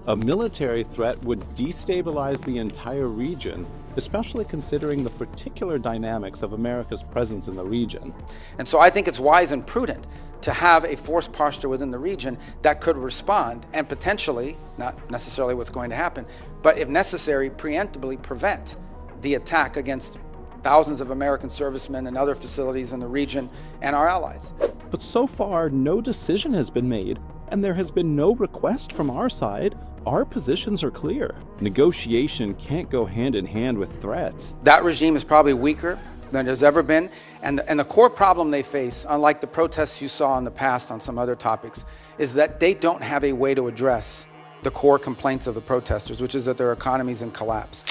A military threat would destabilize the entire region, especially considering the particular dynamics of America's presence in the region. And so I think it's wise and prudent to have a force posture within the region that could respond and potentially, not necessarily what's going to happen, but if necessary, preemptively prevent the attack against thousands of American servicemen and other facilities in the region and our allies. But so far, no decision has been made, and there has been no request from our side. Our positions are clear. Negotiation can't go hand in hand with threats. That regime is probably weaker than it has ever been, and the core problem they face, unlike the protests you saw in the past on some other topics, is that they don't have a way to address the core complaints of the protesters, which is that their economy is in collapse.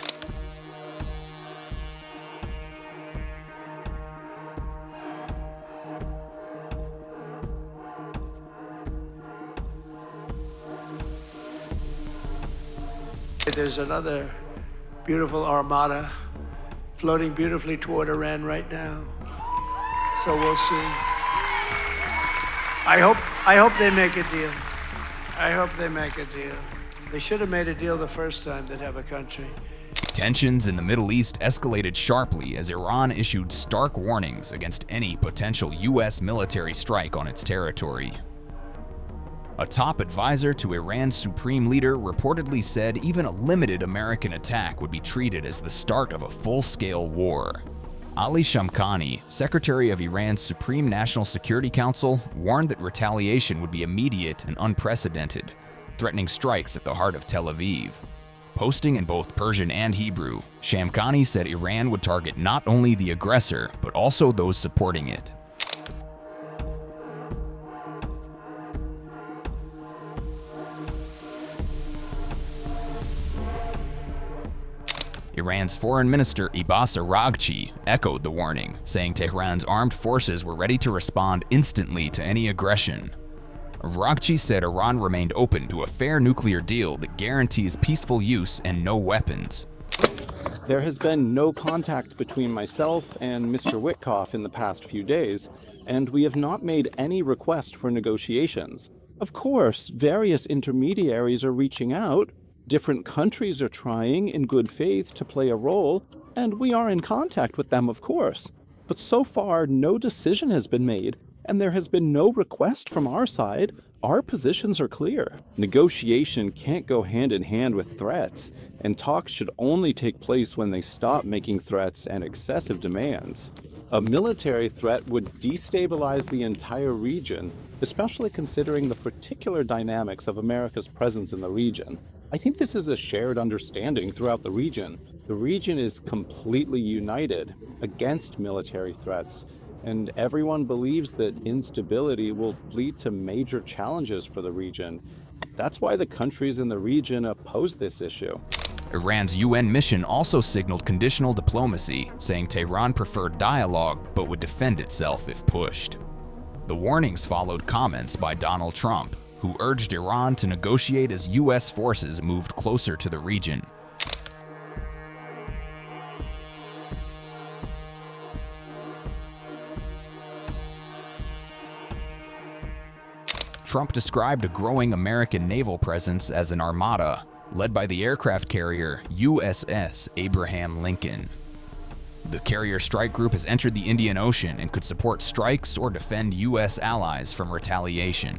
There's another beautiful armada floating beautifully toward Iran right now. So we'll see. I hope they make a deal. I hope they make a deal. They should have made a deal the first time they'd have a country. Tensions in the Middle East escalated sharply as Iran issued stark warnings against any potential U.S. military strike on its territory. A top advisor to Iran's supreme leader reportedly said even a limited American attack would be treated as the start of a full-scale war. Ali Shamkhani, secretary of Iran's Supreme National Security Council, warned that retaliation would be immediate and unprecedented, threatening strikes at the heart of Tel Aviv. Posting in both Persian and Hebrew, Shamkhani said Iran would target not only the aggressor, but also those supporting it. Iran's foreign minister Abbas Araghchi echoed the warning, saying Tehran's armed forces were ready to respond instantly to any aggression. Araghchi said Iran remained open to a fair nuclear deal that guarantees peaceful use and no weapons. There has been no contact between myself and Mr. Witkoff in the past few days, and we have not made any request for negotiations. Of course, various intermediaries are reaching out. Different countries are trying, in good faith, to play a role, and we are in contact with them, of course. But so far, no decision has been made, and there has been no request from our side. Our positions are clear. Negotiation can't go hand in hand with threats, and talks should only take place when they stop making threats and excessive demands. A military threat would destabilize the entire region, especially considering the particular dynamics of America's presence in the region. I think this is a shared understanding throughout the region. The region is completely united against military threats, and everyone believes that instability will lead to major challenges for the region. That's why the countries in the region oppose this issue. Iran's UN mission also signaled conditional diplomacy, saying Tehran preferred dialogue but would defend itself if pushed. The warnings followed comments by Donald Trump, who urged Iran to negotiate as U.S. forces moved closer to the region. Trump described a growing American naval presence as an armada, led by the aircraft carrier USS Abraham Lincoln. The carrier strike group has entered the Indian Ocean and could support strikes or defend U.S. allies from retaliation.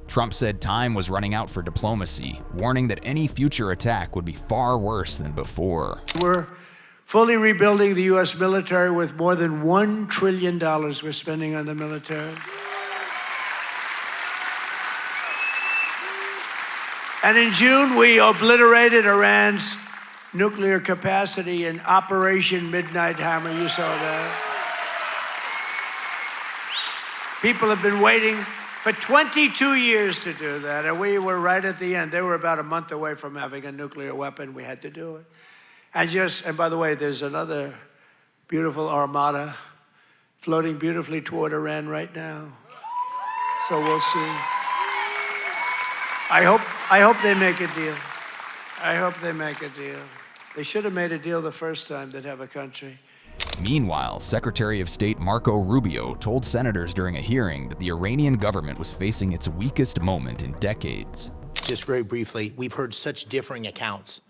Trump said time was running out for diplomacy, warning that any future attack would be far worse than before. We're fully rebuilding the U.S. military with more than $1 trillion we're spending on the military. And in June, we obliterated Iran's nuclear capacity in Operation Midnight Hammer. You saw that. People have been waiting for 22 years to do that, and we were right at the end. They were about a month away from having a nuclear weapon. We had to do it. And by the way, there's another beautiful armada floating beautifully toward Iran right now. So we'll see. I hope they make a deal. I hope they make a deal. They should have made a deal the first time they'd have a country. Meanwhile, Secretary of State Marco Rubio told senators during a hearing that the Iranian government was facing its weakest moment in decades. just very briefly, we've heard such differing accounts,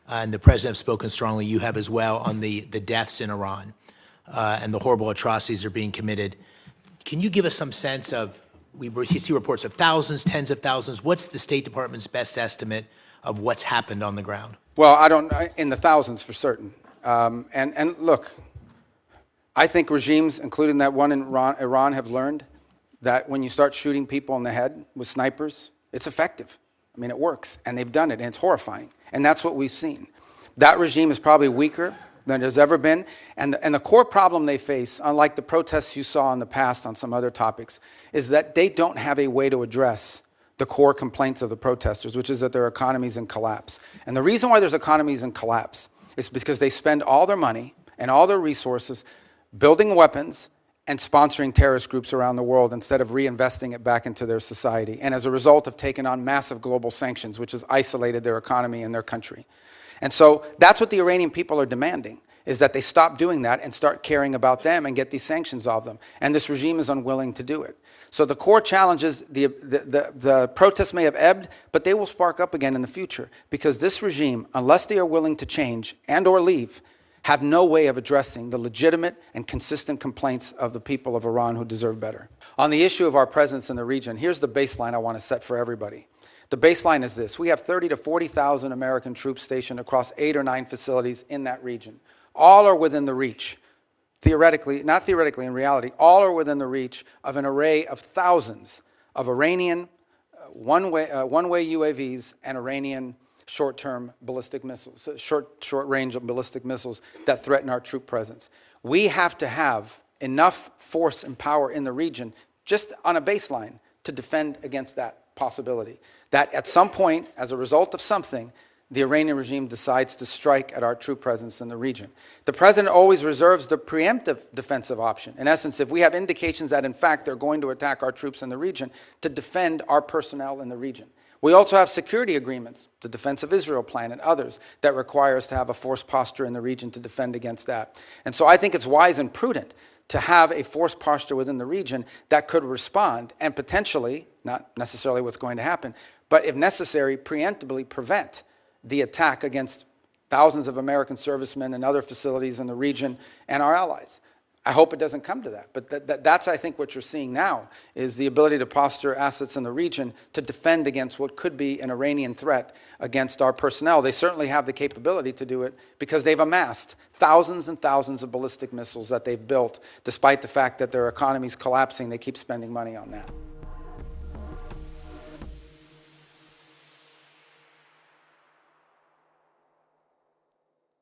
and the president has spoken strongly, you have as well, on the deaths in Iran and the horrible atrocities that are being committed. Can you give us some sense of, we see reports of thousands, tens of thousands. What's the State Department's best estimate of what's happened on the ground? Well, in the thousands for certain. And look, I think regimes, including that one in Iran, have learned that when you start shooting people in the head with snipers, it's effective. I mean, it works, and they've done it, and it's horrifying. And that's what we've seen. That regime is probably weaker than it has ever been. And the core problem they face, unlike the protests you saw in the past on some other topics, is that they don't have a way to address the core complaints of the protesters, which is that their economy's in collapse. And the reason why there's economies in collapse is because they spend all their money and all their resources building weapons and sponsoring terrorist groups around the world instead of reinvesting it back into their society. And as a result, have taken on massive global sanctions, which has isolated their economy and their country. And so that's what the Iranian people are demanding, is that they stop doing that and start caring about them and get these sanctions off them. And this regime is unwilling to do it. So the core challenge is the protests may have ebbed, but they will spark up again in the future, because this regime, unless they are willing to change and or leave, have no way of addressing the legitimate and consistent complaints of the people of Iran who deserve better. On the issue of our presence in the region, here's the baseline I want to set for everybody. The baseline is this: we have 30 to 40,000 American troops stationed across 8 or 9 facilities in that region. All are within the reach, theoretically, not theoretically, in reality, all are within the reach of an array of thousands of Iranian one-way UAVs and Iranian short-term ballistic missiles, short-range ballistic missiles that threaten our troop presence. We have to have enough force and power in the region, just on a baseline, to defend against that possibility. That at some point, as a result of something, the Iranian regime decides to strike at our troop presence in the region. The president always reserves the preemptive defensive option. In essence, if we have indications that, in fact, they're going to attack our troops in the region, to defend our personnel in the region. We also have security agreements, the Defense of Israel Plan and others, that require us to have a force posture in the region to defend against that. And so I think it's wise and prudent to have a force posture within the region that could respond and potentially, not necessarily what's going to happen, but if necessary, preemptively prevent the attack against thousands of American servicemen and other facilities in the region and our allies. I hope it doesn't come to that, but that's, I think, what you're seeing now, is the ability to posture assets in the region to defend against what could be an Iranian threat against our personnel. They certainly have the capability to do it because they've amassed thousands and thousands of ballistic missiles that they've built. Despite the fact that their economy's collapsing, they keep spending money on that.